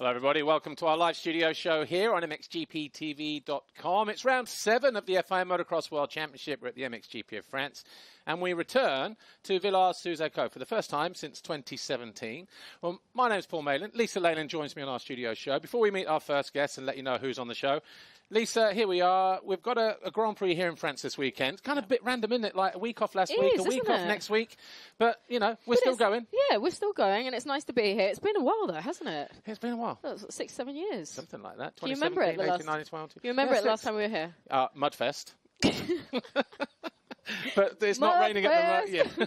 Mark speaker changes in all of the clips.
Speaker 1: Hello, everybody. Welcome to our live studio show here on MXGPTV.com. It's round 7 of the FIA Motocross World Championship. We're at the MXGP of France. And we return to Villars-sous-Écot for the first time since 2017. Well, my name's Paul Mayland. Lisa Leyland joins me on our studio show. Before we meet our first guest and let you know who's on the show, Lisa, here we are. We've got a Grand Prix here in France this weekend. Kind of a bit random, isn't it? Like a week off last week, a week off next week. But, you know, we're still going.
Speaker 2: Yeah, we're still going, and it's nice to be here. It's been a while, though, hasn't it?
Speaker 1: It's been a while.
Speaker 2: 6, 7 years.
Speaker 1: Something like that.
Speaker 2: Do you remember it?
Speaker 1: 18, 19, 20.
Speaker 2: You remember it last time we were here?
Speaker 1: Mudfest. But it's not raining at the moment. Yeah.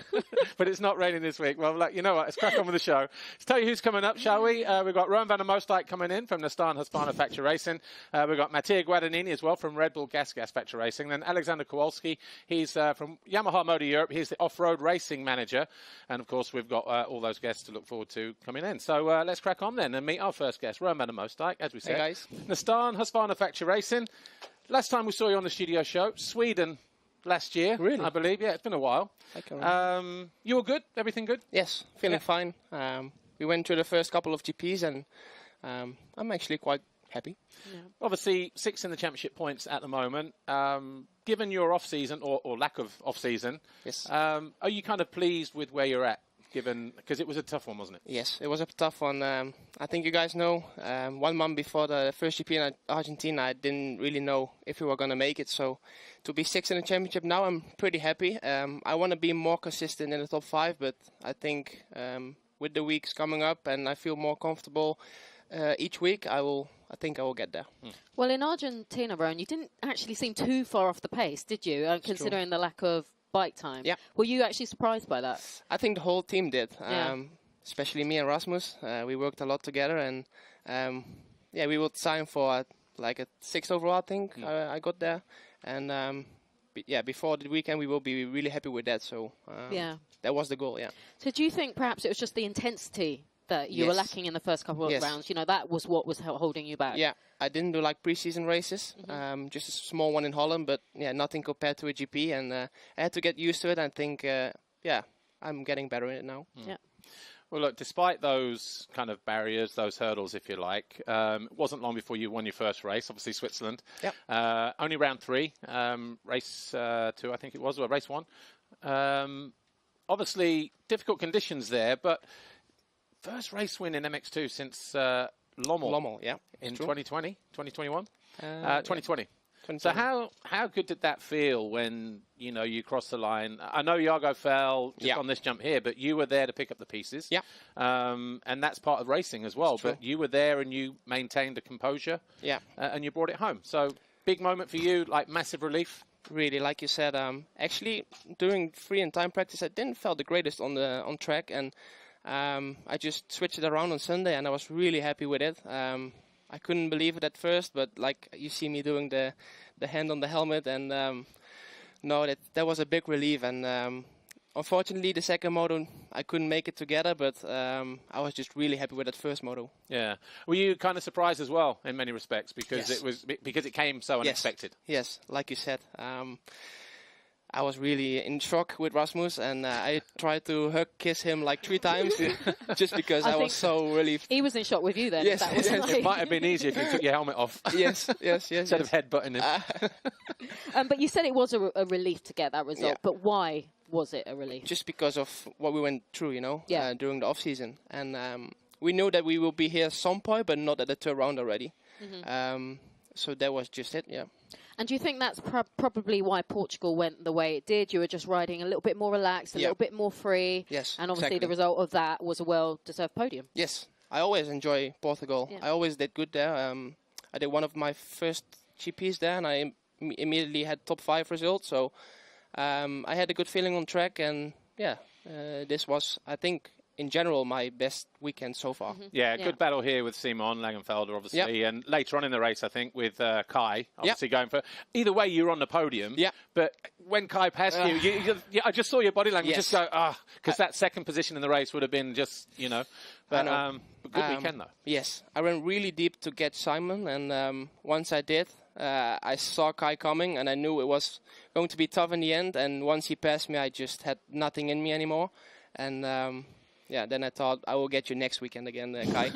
Speaker 1: But it's not raining this week. Well, you know what? Let's crack on with the show. Let's tell you who's coming up, shall we? We've got Roan van der Moosdijk coming in from the Star Husqvarna Factory Racing. We've got Mattia Guadagnini as well from Red Bull Gas Factory Racing. Then Alexandre Kowalski. He's from Yamaha Motor Europe. He's the off-road racing manager. And, of course, we've got all those guests to look forward to coming in. So let's crack on then and meet our first guest, Roan van der Moosdijk, as we said.
Speaker 3: Hey, guys.
Speaker 1: The Star Husqvarna Factory Racing. Last time we saw you on the studio show, Sweden. Last year,
Speaker 3: really?
Speaker 1: I believe. Yeah, it's been a while. You all good? Everything good?
Speaker 3: Yes, feeling fine. We went through the first couple of GPs, and I'm actually quite happy.
Speaker 1: Yeah. Obviously, 6 in the championship points at the moment. Given your off-season, or lack of off-season,
Speaker 3: yes.
Speaker 1: Are you kind of pleased with where you're at? Because it was a tough one, wasn't it?
Speaker 3: Yes, it was a tough one. I think you guys know, 1 month before the first GP in Argentina, I didn't really know if we were going to make it. So to be 6th in the championship now, I'm pretty happy. I want to be more consistent in the top 5, but I think with the weeks coming up and I feel more comfortable each week, I think I will get there.
Speaker 2: Well, in Argentina, Roan, you didn't actually seem too far off the pace, did you? Considering the lack of bike time.
Speaker 3: Yeah.
Speaker 2: Were you actually surprised by that?
Speaker 3: I think the whole team did,
Speaker 2: Yeah.
Speaker 3: Especially me and Rasmus. We worked a lot together, and we would sign for like a 6th overall, I think. I got there, and before the weekend we will be really happy with that. So that was the goal. Yeah.
Speaker 2: So do you think perhaps it was just the intensity that you were lacking in the first couple of rounds? You know, that was what was holding you back.
Speaker 3: Yeah, I didn't do like preseason races, just a small one in Holland, but nothing compared to a GP, and I had to get used to it. I think, I'm getting better in it now.
Speaker 2: Yeah.
Speaker 1: Well, look, despite those kind of barriers, those hurdles, if you like, it wasn't long before you won your first race, obviously Switzerland.
Speaker 3: Yep.
Speaker 1: Only round 3, race 2, I think it was, or race 1. Obviously, difficult conditions there, but first race win in MX2 since Lommel,
Speaker 3: yeah.
Speaker 1: in 2020, 2021? 2020.
Speaker 3: Yeah.
Speaker 1: So how good did that feel when, you know, you crossed the line? I know Jago fell just on this jump here, but you were there to pick up the pieces.
Speaker 3: Yeah.
Speaker 1: And that's part of racing as well. But you were there and you maintained the composure.
Speaker 3: Yeah.
Speaker 1: And you brought it home. So big moment for you, like massive relief.
Speaker 3: Really, like you said, actually during free and time practice, I didn't feel the greatest on track, and I just switched it around on Sunday, and I was really happy with it. I couldn't believe it at first, but like you see me doing the hand on the helmet, and that was a big relief. And unfortunately, the second moto I couldn't make it together, but I was just really happy with that first moto.
Speaker 1: Yeah, were you kind of surprised as well in many respects because it came so unexpected?
Speaker 3: Yes, like you said. I was really in shock with Rasmus, and I tried to kiss him like 3 times just because I was so relieved.
Speaker 2: He was in shock with you then.
Speaker 3: Yes,
Speaker 1: it might have been easier if you took your helmet off.
Speaker 3: Yes.
Speaker 1: Instead of headbutting him.
Speaker 2: But you said it was a relief to get that result. But why was it a relief?
Speaker 3: Just because of what we went through, during the off season, and we knew that we will be here at some point, but not at the 3rd round already. So that was just it. Yeah.
Speaker 2: And do you think that's probably why Portugal went the way it did? You were just riding a little bit more relaxed, a little bit more free.
Speaker 3: Yes,
Speaker 2: and obviously the result of that was a well-deserved podium.
Speaker 3: Yes, I always enjoy Portugal. Yeah. I always did good there. I did one of my first GPs there, and I immediately had top 5 results. So I had a good feeling on track, and this was, I think, in general, my best weekend so far.
Speaker 1: Yeah, good battle here with Simon Langenfelder, obviously, and later on in the race, I think, with Kai, obviously going for... Either way, you were on the podium, but when Kai passed you, I just saw your body language just go, because that second position in the race would have been just, but good weekend, though.
Speaker 3: Yes, I ran really deep to get Simon, and once I did, I saw Kai coming, and I knew it was going to be tough in the end, and once he passed me, I just had nothing in me anymore, and... yeah, then I thought I will get you next weekend again, Kai.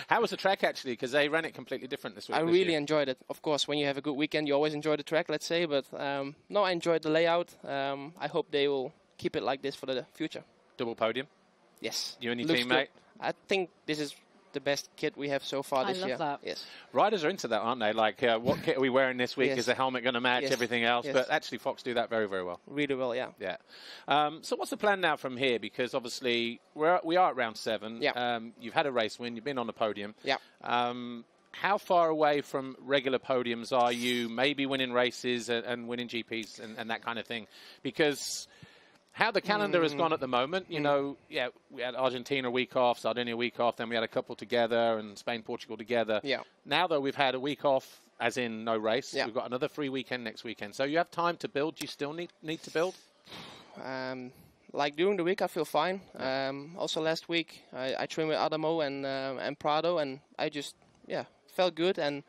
Speaker 1: How was the track actually? Because they ran it completely different this week.
Speaker 3: I really enjoyed it. Of course, when you have a good weekend, you always enjoy the track, let's say. But no, I enjoyed the layout. I hope they will keep it like this for the future.
Speaker 1: Double podium?
Speaker 3: Yes.
Speaker 1: You and your teammate?
Speaker 3: I think this is the best kit we have so far this year.
Speaker 2: I love that.
Speaker 3: Yes.
Speaker 1: Riders are into that, aren't they? Like, what kit are we wearing this week?
Speaker 3: Yes.
Speaker 1: Is the helmet going to match everything else?
Speaker 3: Yes.
Speaker 1: But actually, Fox do that very, very well.
Speaker 3: Really well, yeah.
Speaker 1: Yeah. So what's the plan now from here? Because obviously we are at round 7.
Speaker 3: Yeah.
Speaker 1: You've had a race win. You've been on the podium.
Speaker 3: Yeah.
Speaker 1: How far away from regular podiums are you? Maybe winning races and winning GPs and that kind of thing? Because how the calendar has gone at the moment, you know, yeah, we had Argentina a week off, Sardinia a week off, then we had a couple together, and Spain, Portugal together. Yeah. Now, though, we've had a week off, as in no race. Yeah. We've got another free weekend next weekend. So you have time to build. Do you still need to build?
Speaker 3: Like during the week, I feel fine. Also, last week, I trained with Adamo and Prado, and I just, felt good. And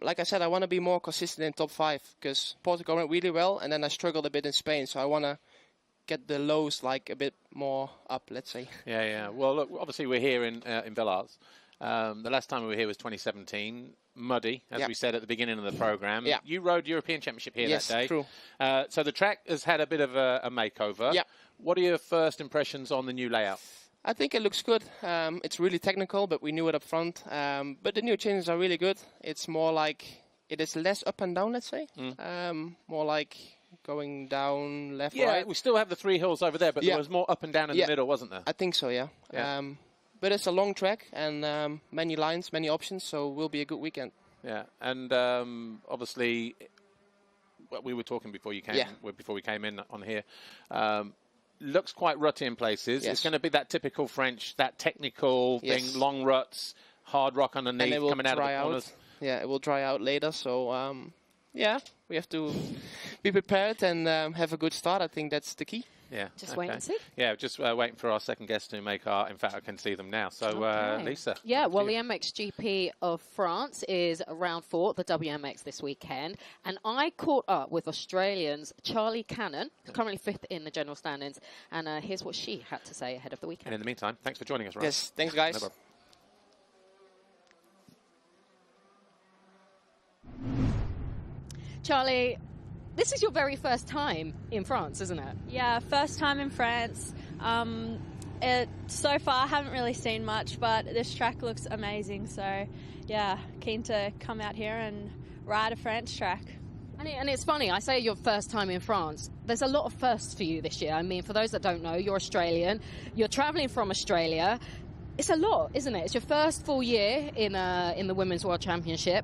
Speaker 3: like I said, I want to be more consistent in top 5, because Portugal went really well, and then I struggled a bit in Spain. So I want to get the lows like a bit more up, let's say. Yeah.
Speaker 1: Well, look, obviously we're here in Villars. The last time we were here was 2017. Muddy, as we said at the beginning of the program. Yeah. You rode European Championship here that day.
Speaker 3: True.
Speaker 1: So the track has had a bit of a makeover. Yeah. What are your first impressions on the new layout?
Speaker 3: I think it looks good. It's really technical, but we knew it up front. But the new changes are really good. It's more like, it is less up and down, let's say. More like going down, left, right.
Speaker 1: We still have the 3 hills over there, but there was more up and down in the middle, wasn't there?
Speaker 3: I think so, yeah. But it's a long track and many lines, many options, so it will be a good weekend.
Speaker 1: Yeah, and obviously, we were talking before you came, before we came in on here. Looks quite rutty in places. It's going to be that typical French, that technical thing, long ruts, hard rock underneath, coming out of the corners.
Speaker 3: Yeah, it will dry out later, so we have to be prepared and have a good start. I think that's the key.
Speaker 1: Yeah.
Speaker 2: Just wait and see.
Speaker 1: Yeah, just waiting for our second guest to make in fact, I can see them now. So, Lisa.
Speaker 2: Yeah, well, the MXGP of France is round 4, the WMX this weekend. And I caught up with Australians Charli Cannon, currently 5th in the general standings. And here's what she had to say ahead of the weekend.
Speaker 1: And in the meantime, thanks for joining us, Roan.
Speaker 3: Yes, thanks, guys. No
Speaker 2: Charli, this is your very first time in France, isn't it?
Speaker 4: Yeah, first time in France. So far I haven't really seen much, but this track looks amazing. So, yeah, keen to come out here and ride a French track.
Speaker 2: And it's funny, I say your first time in France. There's a lot of firsts for you this year. I mean, for those that don't know, you're Australian. You're travelling from Australia. It's a lot, isn't it? It's your first full year in the Women's World Championship.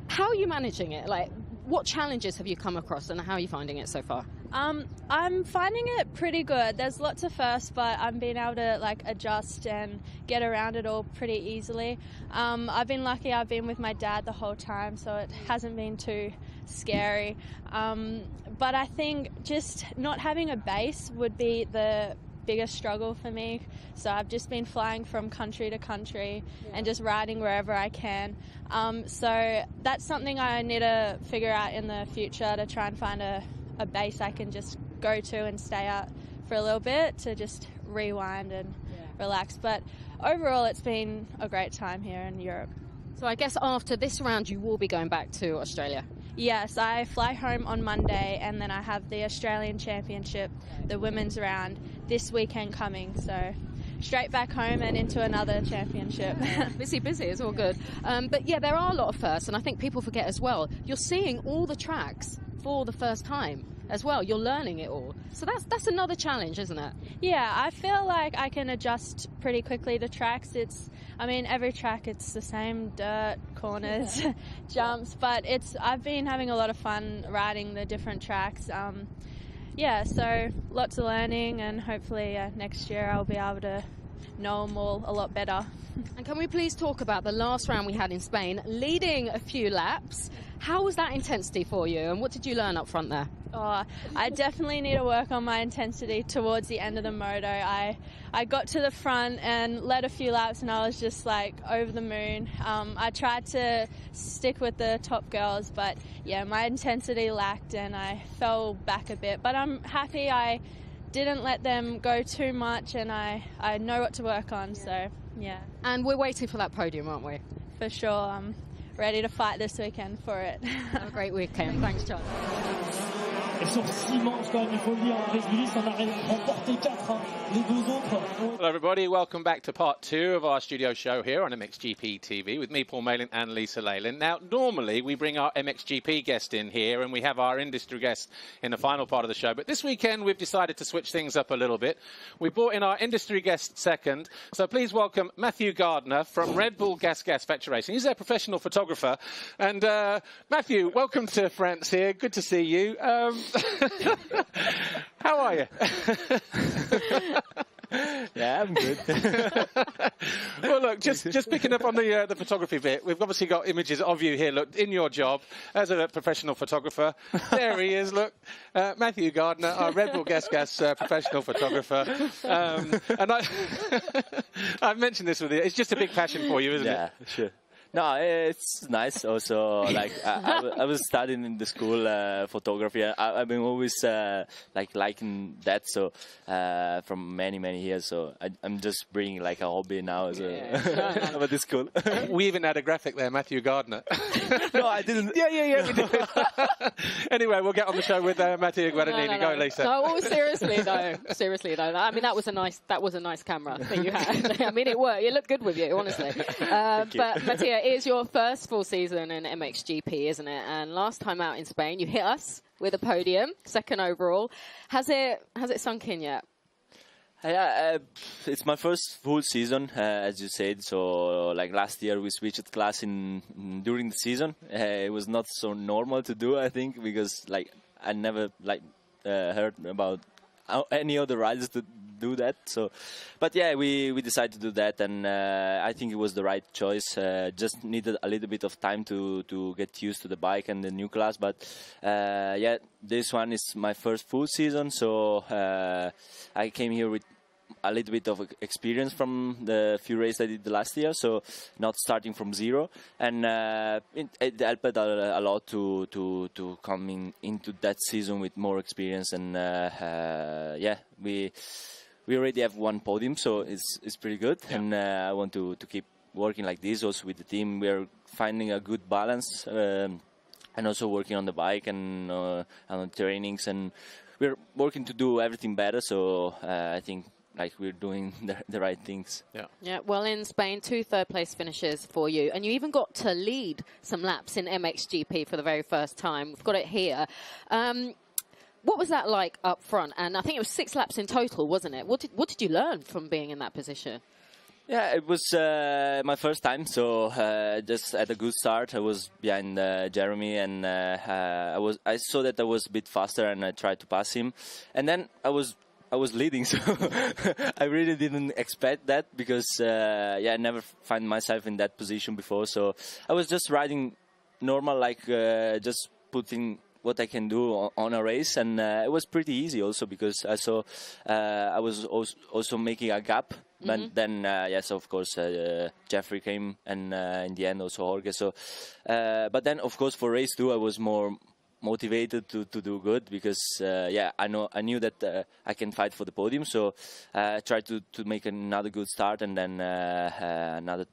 Speaker 2: How are you managing it? Like, what challenges have you come across and how are you finding it so far?
Speaker 4: I'm finding it pretty good. There's lots of firsts, but I'm being able to adjust and get around it all pretty easily. I've been lucky. I've been with my dad the whole time, so it hasn't been too scary. But I think just not having a base would be the biggest struggle for me. So I've just been flying from country to country and just riding wherever I can. So that's something I need to figure out in the future, to try and find a base I can just go to and stay at for a little bit to just rewind and relax. But overall, it's been a great time here in Europe.
Speaker 2: So I guess after this round, you will be going back to Australia.
Speaker 4: Yes, I fly home on Monday and then I have the Australian Championship, the women's round, this weekend coming. So straight back home and into another championship.
Speaker 2: Busy, it's all good. But yeah, there are a lot of firsts, and I think people forget as well. You're seeing all the tracks for the first time as well. You're learning it all. So that's another challenge, isn't it?
Speaker 4: Yeah, I feel like I can adjust pretty quickly to tracks. Every track, it's the same dirt, corners, jumps, but I've been having a lot of fun riding the different tracks. So lots of learning, and hopefully next year I'll be able to know them all a lot better.
Speaker 2: And can we please talk about the last round we had in Spain, leading a few laps? How was that intensity for you, and what did you learn up front there?
Speaker 4: Oh, I definitely need to work on my intensity towards the end of the moto. I got to the front and led a few laps, and I was just over the moon. I tried to stick with the top girls, but yeah, my intensity lacked and I fell back a bit. But I'm happy I didn't let them go too much, and I know what to work on. So yeah.
Speaker 2: And we're waiting for that podium, aren't we?
Speaker 4: For sure. I'm ready to fight this weekend for it.
Speaker 2: Have a great weekend. Thanks, Charli.
Speaker 5: Et sur 6 manches, quand même, il faut le dire, Brésil en a remporté 4, hein. Les deux autres.
Speaker 1: Hello everybody, welcome back to part 2 of our studio show here on MXGP TV with me, Paul Malin, and Lisa Leyland. Now, normally we bring our MXGP guest in here and we have our industry guest in the final part of the show, but this weekend we've decided to switch things up a little bit. We brought in our industry guest second, so please welcome Matthew Gardner from Red Bull Gas Fetcher Racing. He's their professional photographer. And Matthew, welcome to France here, good to see you. How are you?
Speaker 6: Yeah, I'm good.
Speaker 1: Well, look, just picking up on the photography bit, we've obviously got images of you here, look, in your job as a professional photographer. There he is, look, Matthew Gardner, our Red Bull Gas professional photographer. And I've mentioned this with you, it's just a big passion for you, isn't it?
Speaker 6: Yeah, sure. No, it's nice also. Like I was studying in the school photography. I've been always liking that. So from many years. So I'm just bringing like a hobby now. As but it's cool.
Speaker 1: We even had a graphic there, Matthew Gardner.
Speaker 6: No, I didn't.
Speaker 1: Yeah, we did. Anyway, we'll get on the show with Mattia Guadagnini. Go, Lisa.
Speaker 2: No, seriously though. I mean, that was a nice camera that you had. I mean, it worked. It looked good with you, honestly. But Mattia, it is your first full season in MXGP, isn't it? And last time out in Spain, you hit us with a podium, second overall. Has it sunk in yet?
Speaker 6: Yeah, it's my first full season, as you said. So, like last year, we switched class during the season. It was not so normal to do, I think, because like I never heard about any other riders to do that. So, but yeah, we decided to do that, and I think it was the right choice. Just needed a little bit of time to get used to the bike and the new class. But yeah, this one is my first full season, so I came here with a little bit of experience from the few races I did last year, so not starting from zero, and it helped a lot to come into that season with more experience, and yeah, we already have one podium, so it's pretty good, yeah. And I want to keep working like this. Also with the team, we are finding a good balance, and also working on the bike and on trainings, and we're working to do everything better. So I think like we're doing the right things.
Speaker 2: Yeah. Well, in Spain, 2 third-place finishes for you, and you even got to lead some laps in MXGP for the very first time. We've got it here. What was that like up front? And I think it was 6 laps in total, wasn't it? What did you learn from being in that position?
Speaker 6: Yeah, it was my first time, so just at a good start. I was behind Jeremy, and I saw that I was a bit faster, and I tried to pass him, and then I was leading, so I really didn't expect that, because yeah, I never find myself in that position before. So I was just riding normal, like just putting what I can do on a race, and it was pretty easy also, because I saw I was also making a gap. But then, yes, of course, Jeffrey came, and in the end also Jorge. So, but then, of course, for race 2, I was more motivated to do good, because yeah, I knew that I can fight for the podium. So I tried to make another good start, and then another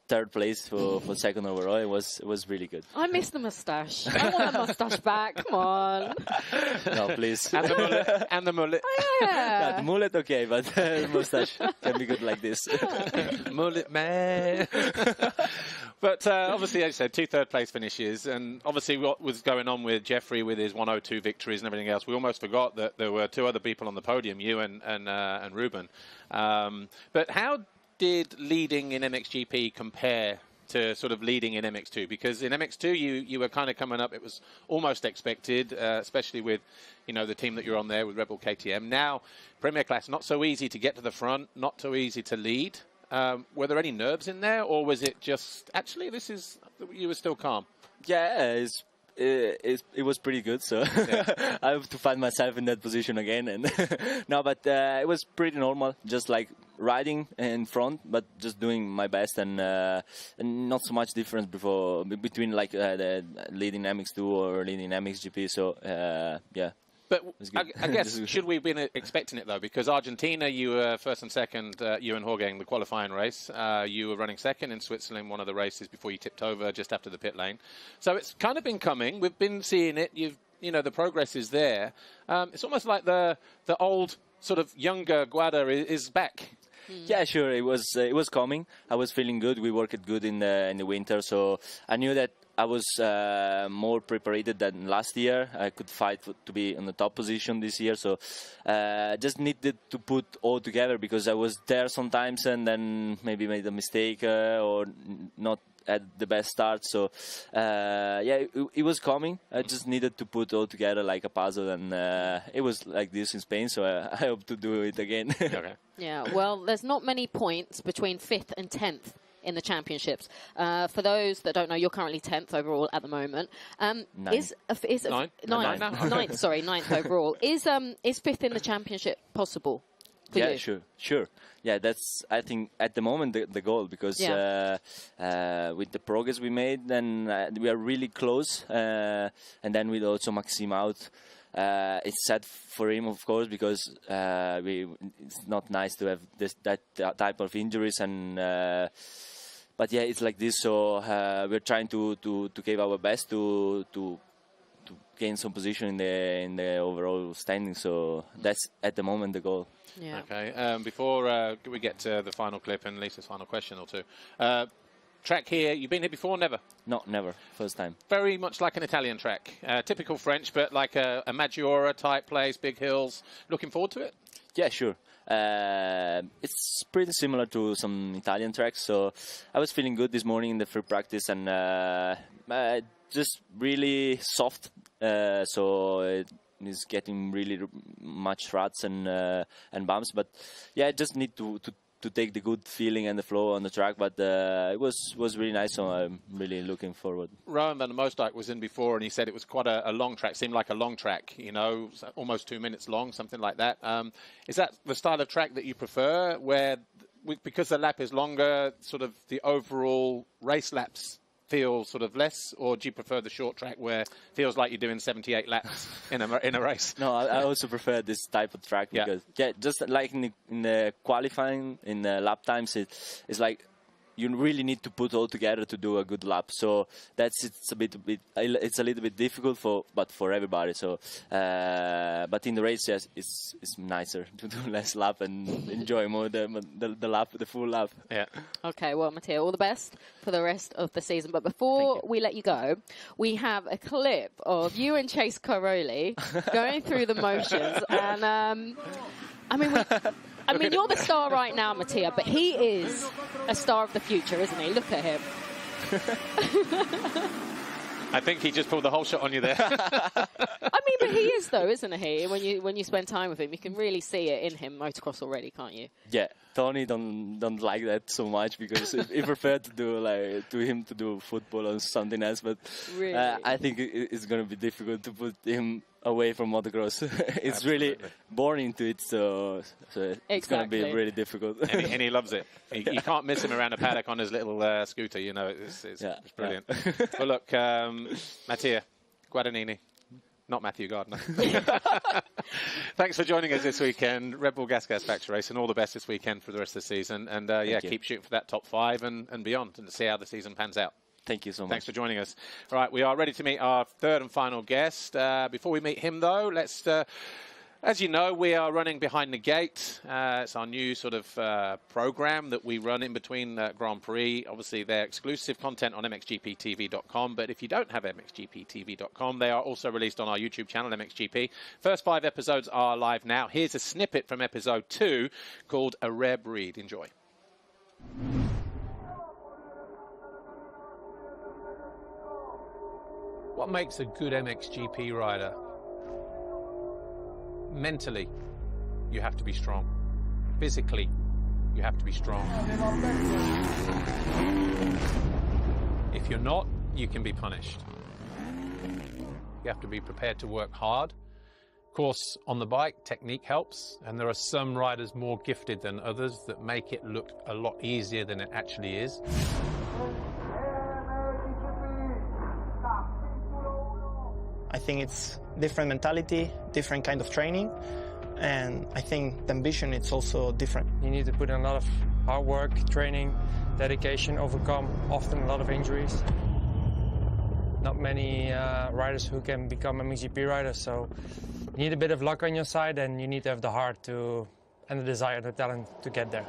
Speaker 6: third place for second overall. It was really good.
Speaker 2: I miss the moustache. I want the moustache back. Come on.
Speaker 6: No, please.
Speaker 1: And the mullet. And the mullet.
Speaker 2: Yeah.
Speaker 6: The mullet, okay, but the moustache can be good like this.
Speaker 1: Mullet man. But obviously, as you said, 2 third-place finishes, and obviously what was going on with Jeffrey with his 102 victories and everything else, we almost forgot that there were 2 other people on the podium, you and Ruben. But how did leading in MXGP compare to sort of leading in MX2? Because in MX2 you were kind of coming up, it was almost expected, especially with, you know, the team that you're on there with Red Bull KTM. Now, Premier Class, not so easy to get to the front, not so easy to lead. Were there any nerves in there, or was it just, actually, you were still calm?
Speaker 6: Yeah, it was pretty good, so yeah. I have to find myself in that position again. And no, but it was pretty normal, just like riding in front, but just doing my best, and not so much difference between like the leading MX2 or leading MXGP. So yeah.
Speaker 1: But
Speaker 6: was good.
Speaker 1: I guess, should we have been expecting it, though? Because Argentina, you were first and second, you and Jorge in the qualifying race. You were running second in Switzerland, one of the races before you tipped over just after the pit lane. So it's kind of been coming. We've been seeing it. The progress is there. It's almost like the old sort of younger Guada is back.
Speaker 6: Yeah, sure. It was coming. I was feeling good. We worked good in the winter, so I knew that I was more prepared than last year. I could fight to be in the top position this year, so just needed to put all together because I was there sometimes and then maybe made a mistake or not at the best start. So it was coming. I just needed to put all together like a puzzle, and it was like this in Spain, so I hope to do it again.
Speaker 1: Okay.
Speaker 2: Yeah, well, there's not many points between 5th and 10th in the championships. For those that don't know, you're currently 10th overall at the moment.
Speaker 6: Ninth.
Speaker 2: Ninth overall. Is 5th in the championship possible for you?
Speaker 6: Yeah, sure. Yeah, that's, I think, at the moment the goal, because with the progress we made, then we are really close. And then with also Maxime out, it's sad for him, of course, because it's not nice to have that type of injuries. And but yeah, it's like this. So we're trying to give our best to gain some position in the overall standing. So that's at the moment the goal.
Speaker 2: Yeah.
Speaker 1: Okay. Before we get to the final clip and Lisa's final question or two, track here. You've been here before? Never.
Speaker 6: No, never. First time.
Speaker 1: Very much like an Italian track, typical French, but like a Maggiora type place, big hills. Looking forward to it?
Speaker 6: Yeah, sure. It's pretty similar to some Italian tracks, so I was feeling good this morning in the free practice, and just really soft, so it is getting really much ruts and bumps, but yeah, I just need to take the good feeling and the flow on the track, but it was really nice, so I'm really looking forward.
Speaker 1: Roan van der Moosdijk was in before, and he said it was quite a long track, seemed like a long track, almost 2 minutes long, something like that. Is that the style of track that you prefer, where, because the lap is longer, sort of the overall race laps feel sort of less, or do you prefer the short track where it feels like you're doing 78 laps in a race?
Speaker 6: No, I also prefer this type of track, because just like in the qualifying, in the lap times, it's like you really need to put all together to do a good lap. So it's a little bit difficult for everybody. So but in the race, yes, it's nicer to do less lap and enjoy more the lap, the full lap.
Speaker 1: Yeah.
Speaker 2: Okay, well, Mattia, all the best for the rest of the season. But before we let you go, we have a clip of you and Chase Caroli going through the motions, and I mean, you're the star right now, Mattia, but he is a star of the future, isn't he? Look at him.
Speaker 1: I think he just pulled the whole shot on you there.
Speaker 2: I mean, but he is, though, isn't he? When you spend time with him, you can really see it in him, motocross already, can't you?
Speaker 6: Yeah, Tony don't like that so much, because he preferred to him to do football or something else. But
Speaker 2: really?
Speaker 6: I think it's going to be difficult to put him away from motocross. It's really born into it, so it's going to be really difficult.
Speaker 1: And he loves it. You can't miss him around a paddock on his little scooter. It's brilliant. Well, look, Mattia, Guadagnini, not Matthew Gardner. Thanks for joining us this weekend. Red Bull Gas Factory Race, and all the best this weekend for the rest of the season. And keep shooting for that top 5 and beyond, and see how the season pans out.
Speaker 6: Thank you so much.
Speaker 1: Thanks for joining us. All right, we are ready to meet our third and final guest. Before we meet him, though, let's... as you know, we are running Behind the Gate. It's our new sort of program that we run in between Grand Prix. Obviously, they're exclusive content on MXGPTV.com. But if you don't have MXGPTV.com, they are also released on our YouTube channel, MXGP. First 5 episodes are live now. Here's a snippet from episode 2 called A Rare Breed. Enjoy. What makes a good MXGP rider? Mentally, you have to be strong. Physically, you have to be strong. If you're not, you can be punished. You have to be prepared to work hard. Of course, on the bike, technique helps, and there are some riders more gifted than others that make it look a lot easier than it actually is.
Speaker 7: I think it's different mentality, different kind of training, and I think the ambition is also different.
Speaker 8: You need to put in a lot of hard work, training, dedication, overcome often a lot of injuries. Not many riders who can become MXGP riders, so you need a bit of luck on your side, and you need to have the heart to, and the desire, the talent to get there.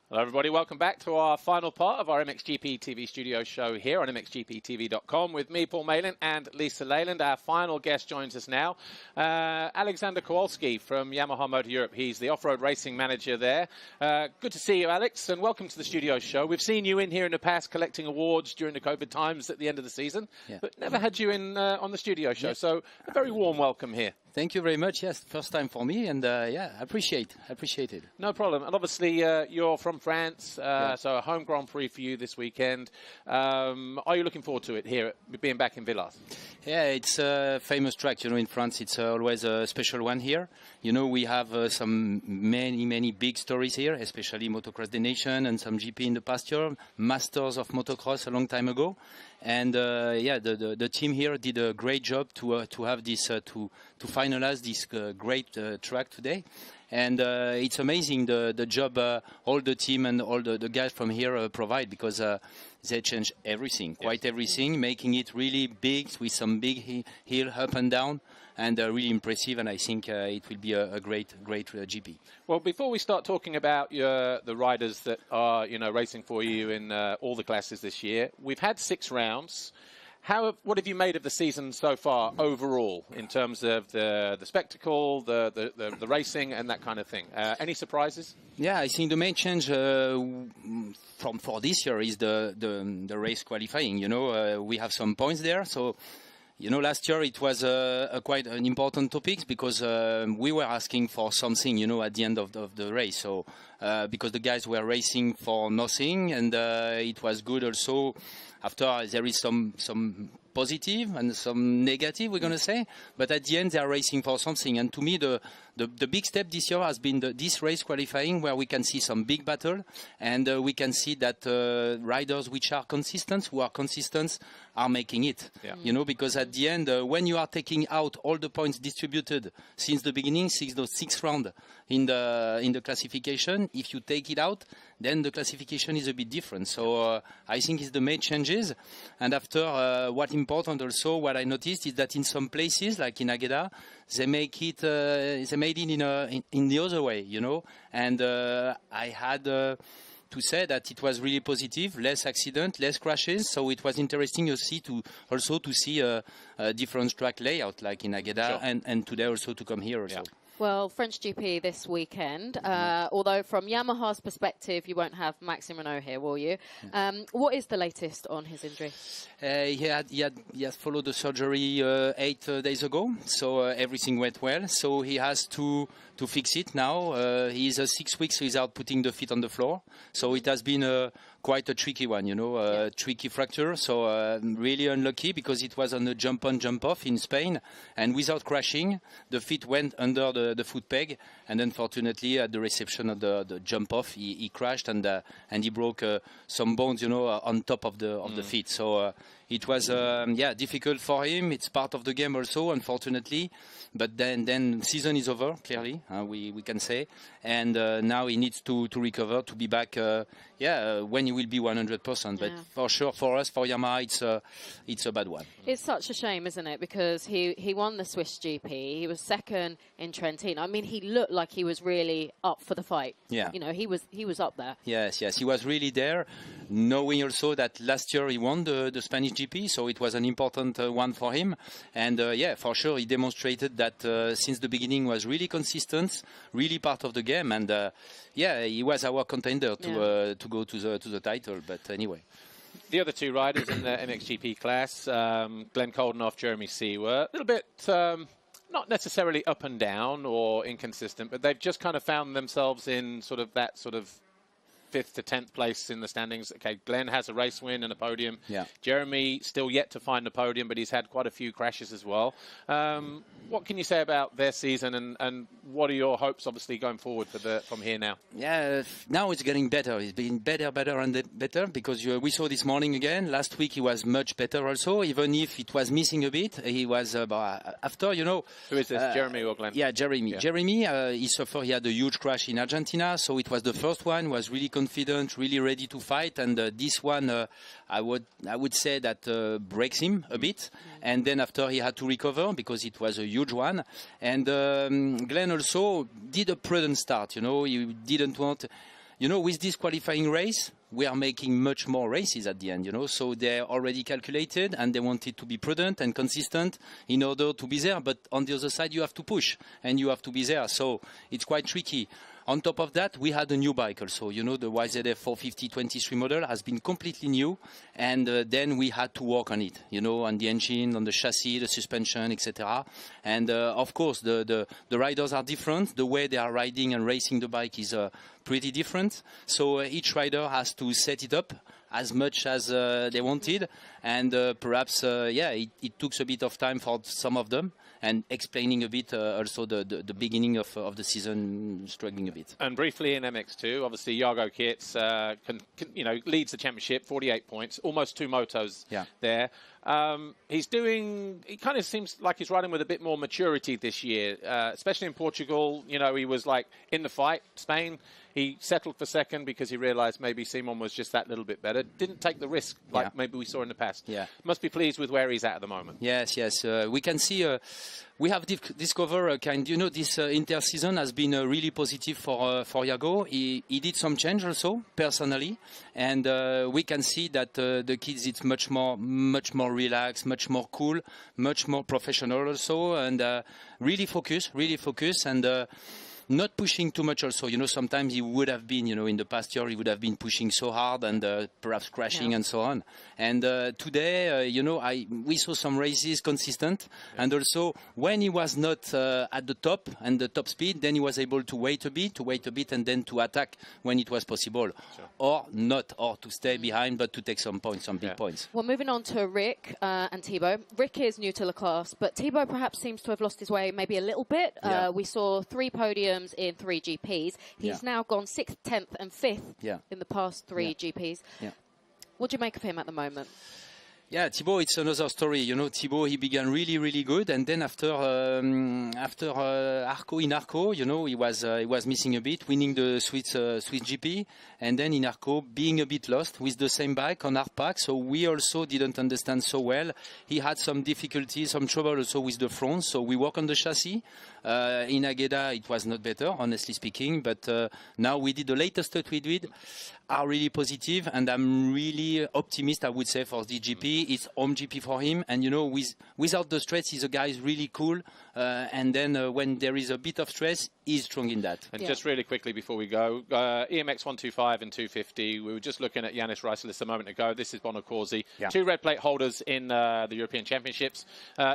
Speaker 1: Hello everybody, welcome back to our final part of our MXGP TV studio show here on MXGPTV.com with me, Paul Malin, and Lisa Leyland. Our final guest joins us now, Alexandre Kowalski from Yamaha Motor Europe. He's the off-road racing manager there. Good to see you, Alex, and welcome to the studio show. We've seen you in here in the past collecting awards during the COVID times at the end of the season, but never had you in on the studio show, so a very warm welcome here.
Speaker 9: Thank you very much. Yes, first time for me, and yeah, appreciate it.
Speaker 1: No problem. And obviously, you're from France, so a home Grand Prix for you this weekend. Are you looking forward to it here, being back in Villars?
Speaker 9: Yeah, it's a famous track. You know, in France, it's always a special one here. You know, we have some many big stories here, especially Motocross the Nation and some GP in the past year, Masters of Motocross a long time ago. And yeah, the team here did a great job to have this to finalize this great track today. And it's amazing the job all the team and all the guys from here provide, because they change everything, quite everything, making it really big with some big hill up and down, and really impressive. And I think it will be a great GP. Well,
Speaker 1: before we start talking about the riders that are racing for you in all the classes this year, we've had 6 rounds. What have you made of the season so far overall in terms of the spectacle, the racing and that kind of thing? Any surprises?
Speaker 9: Yeah, I think the main change for this year is the race qualifying. You know, we have some points there. So, you know, last year it was quite an important topic, because we were asking for something, you know, at the end of the race. So because the guys were racing for nothing, and it was good also. After, there is some positive and some negative, we're going to say, but at the end they are racing for something. And to me, the big step this year has been this race qualifying, where we can see some big battle, and we can see that riders which are consistent, who are consistent, are making it. Yeah. You know, because at the end, when you are taking out all the points distributed since the beginning, six round in the classification, if you take it out, then the classification is a bit different. So I think it's the main changes. And after, what important also, what I noticed is that in some places, like in Ageda, they made it in the other way, you know. And I had to say that it was really positive, less accident, less crashes. So it was interesting to see a different track layout, like in Ageda, sure. and today also to come here also. Yeah.
Speaker 2: Well, French GP this weekend, although from Yamaha's perspective, you won't have Maxime Renaux here, will you? What is the latest on his injury?
Speaker 9: He has followed the surgery 8 days ago, so everything went well. So he has to fix it now. He's 6 weeks without putting the feet on the floor. So it has been quite a tricky one, you know, tricky fracture. So really unlucky, because it was on a jump on, jump off in Spain, and without crashing, the feet went under the foot peg, and unfortunately at the reception of the jump off, he crashed, and he broke some bones, you know, on top of the feet. So it was difficult for him. It's part of the game also, unfortunately. But then season is over, clearly, we can say, and now he needs to recover, to be back. When he will be 100%. But for sure, for us, for Yamaha, it's a bad one.
Speaker 2: It's such a shame, isn't it? Because he won the Swiss GP. He was second in Trentino. I mean, he looked like he was really up for the fight. Yeah. You know, he was up there.
Speaker 9: Yes, he was really there. Knowing also that last year he won the Spanish GP. MXGP, so it was an important one for him. And yeah, for sure, he demonstrated that since the beginning was really consistent, really part of the game, and yeah, he was our contender to go to the title. But anyway.
Speaker 1: The other two riders in the MXGP class, Glenn Coldenoff, Jeremy C, were a little bit not necessarily up and down or inconsistent, but they've just kind of found themselves in sort of that sort of 5th to 10th place in the standings. Okay, Glenn has a race win and a podium. Yeah. Jeremy still yet to find a podium, but he's had quite a few crashes as well. What can you say about their season, and what are your hopes, obviously, going forward from here now?
Speaker 9: Yeah, now it's getting better. It's been better and better, because we saw this morning again. Last week he was much better also, even if it was missing a bit. He was after, you know.
Speaker 1: Who is this, Jeremy or Glenn?
Speaker 9: Yeah, Jeremy. Yeah. Jeremy, he had a huge crash in Argentina, so it was the first one. Was really confident, really ready to fight, and this one I would say that breaks him a bit. And then after he had to recover because it was a huge one. And Glenn also did a prudent start. You know, he didn't want. You know, with this qualifying race, we are making much more races at the end, you know, so they're already calculated and they wanted to be prudent and consistent in order to be there. But on the other side, you have to push and you have to be there. So it's quite tricky. On top of that, we had a new bike also. You know, the YZF 450 23 model has been completely new. And then we had to work on it, you know, on the engine, on the chassis, the suspension, etc. And of course, the riders are different. The way they are riding and racing the bike is pretty different. So each rider has to set it up as much as they wanted. And perhaps, yeah, it took a bit of time for some of them. And explaining a bit also the beginning of the season, struggling a bit. And
Speaker 1: briefly in MX2, obviously Jago Kits leads the championship, 48 points, almost 2 motos there. He kind of seems like he's riding with a bit more maturity this year, especially in Portugal. You know, he was like in the fight. Spain, he settled for second because he realized maybe Simon was just that little bit better. Didn't take the risk like maybe we saw in the past. Yeah. Must be pleased with where he's at the moment.
Speaker 9: Yes. We can see we have discovered this inter-season has been really positive for Jago. He did some change also, personally. And we can see that the kids, it's much more relaxed, much more cool, much more professional also, and really focus, and not pushing too much also. You know, sometimes he would have been, in the past year, he would have been pushing so hard and perhaps crashing and so on. And today, we saw some races consistent. Yeah. And also, when he was not at the top and the top speed, then he was able to wait a bit and then to attack when it was possible. Sure. Or to stay behind, but to take some points, some big points.
Speaker 2: Well, moving on to Rick and Thibaut. Rick is new to the class, but Thibaut perhaps seems to have lost his way maybe a little bit. Yeah. We saw 3 podiums in 3 GPs. He's now gone 6th, 10th and 5th in the past 3 GPs. Yeah. What do you make of him at the moment?
Speaker 9: Yeah, Thibaut, it's another story. You know, Thibaut, he began really, really good, and then after Arco, you know, he was missing a bit, winning the Swiss GP, and then in Arco being a bit lost with the same bike on hard pack. So we also didn't understand so well. He had some difficulties, some trouble also with the front. So we work on the chassis. In Agueda, it was not better, honestly speaking. But now we did the latest that we did. Are really positive, and I'm really optimistic, I would say, for the GP. It's home GP for him, and without the stress, he's a guy who's really cool. And then when there is a bit of stress, he's strong in that.
Speaker 1: And just really quickly before we go, EMX 125 and 250. We were just looking at Yannis Reiselis a moment ago. This is Bono Corsi. 2 red plate holders in the European Championships.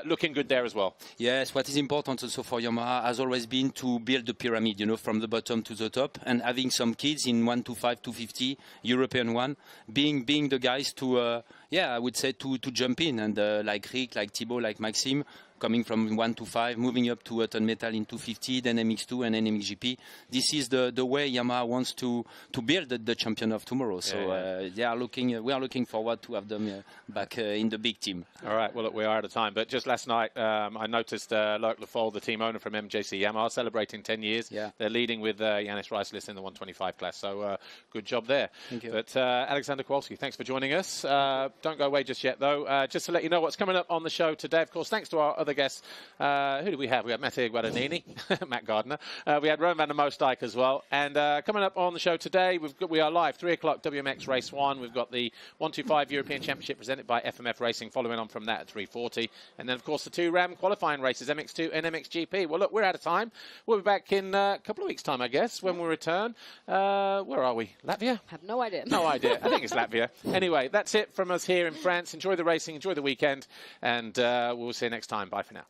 Speaker 1: Looking good there as well.
Speaker 9: Yes, what is important also for Yamaha has always been to build the pyramid, from the bottom to the top, and having some kids in 125, 250. European one, being the guys to, I would say to jump in, and like Rick, like Thibaut, like Maxime, coming from 125, moving up to Ton Metal in 250, then MX2 and then MXGP. This is the way Yamaha wants to build the champion of tomorrow. So we are looking forward to have them back in the big team.
Speaker 1: All right, well, look, we are out of time. But just last night, I noticed Loic Lefol, the team owner from MJC Yamaha, celebrating 10 years. Yeah. They're leading with Yannis Reiselis in the 125 class. So good job there.
Speaker 9: Thank you.
Speaker 1: But Alexandre Kowalski, thanks for joining us. Don't go away just yet, though. Just to let you know what's coming up on the show today, of course, thanks to our other other guests. Who do we have? We had Mattia Guadagnini, Matt Gardner. We had Roan van der Moosdijk as well. And coming up on the show today, we are live, 3 o'clock, WMX Race 1. We've got the 125 European Championship presented by FMF Racing, following on from that at 3:40. And then, of course, the 2 RAM qualifying races, MX2 and MXGP. Well, look, we're out of time. We'll be back in a couple of weeks' time, I guess, when we return. Where are we? Latvia?
Speaker 2: I have no idea.
Speaker 1: No idea. I think it's Latvia. Anyway, that's it from us here in France. Enjoy the racing, enjoy the weekend, and we'll see you next time. Bye for now.